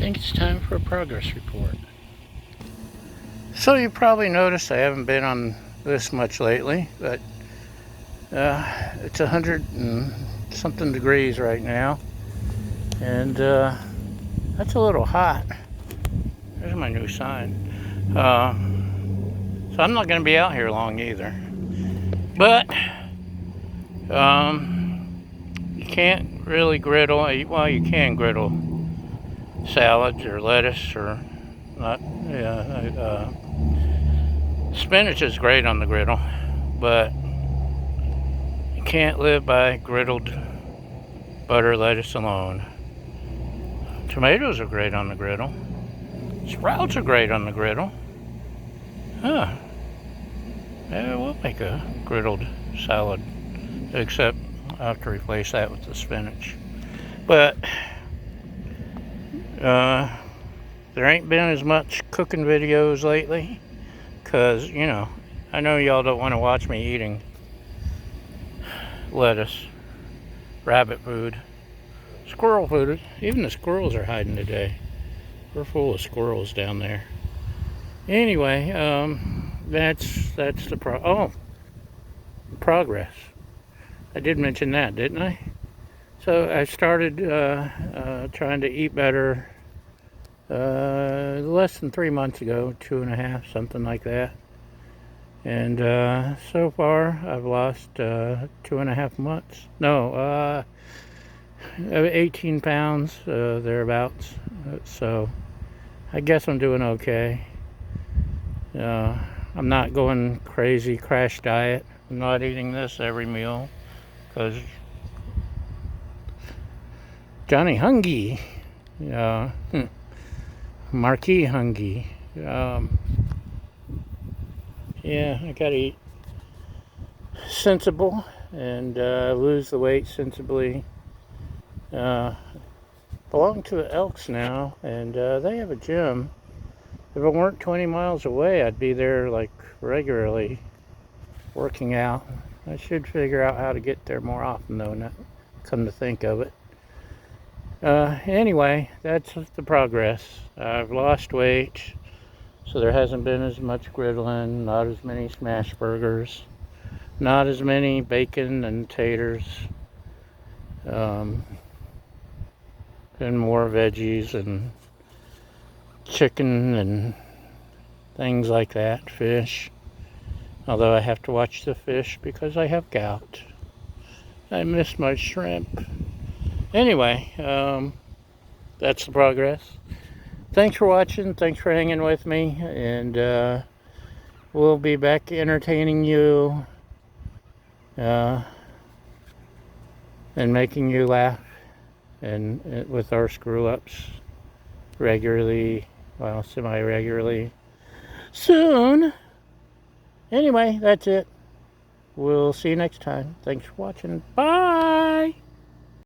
think it's time for a progress report. So you probably noticed I haven't been on this much lately, but it's 100 and something degrees right now, and that's a little hot. There's my new sign. So I'm not going to be out here long either. But you can't really griddle. Well, you can griddle salads or lettuce or not. Spinach is great on the griddle, but you can't live by griddled butter lettuce alone. Tomatoes are great on the griddle. Sprouts are great on the griddle. Yeah, we'll make a griddled salad, except I'll have to replace that with the spinach. But there ain't been as much cooking videos lately, because, you know, I know y'all don't want to watch me eating lettuce, rabbit food, squirrel food. Even the squirrels are hiding today. We're full of squirrels down there. Anyway, that's the progress. I did mention that, didn't I? So I started trying to eat better less than 3 months ago, 2.5, something like that. And so far I've lost 2.5 months. No, 18 pounds, thereabouts. So I guess I'm doing okay. I'm not going crazy crash diet. I'm not eating this every meal because Johnny hungry. Marquis hungry. Yeah, I gotta eat sensible and lose the weight sensibly. Belong to the Elks now, and they have a gym. If it weren't 20 miles away, I'd be there like regularly working out. I should figure out how to get there more often though, not come to think of it. Anyway, that's the progress. I've lost weight, so there hasn't been as much griddling, not as many smash burgers, not as many bacon and taters, and more veggies and chicken and things like that, fish. Although I have to watch the fish because I have gout. I miss my shrimp. Anyway, that's the progress. Thanks for watching. Thanks for hanging with me. And we'll be back entertaining you and making you laugh and with our screw-ups regularly, well, semi-regularly soon. Anyway, that's it. We'll see you next time. Thanks for watching. Bye!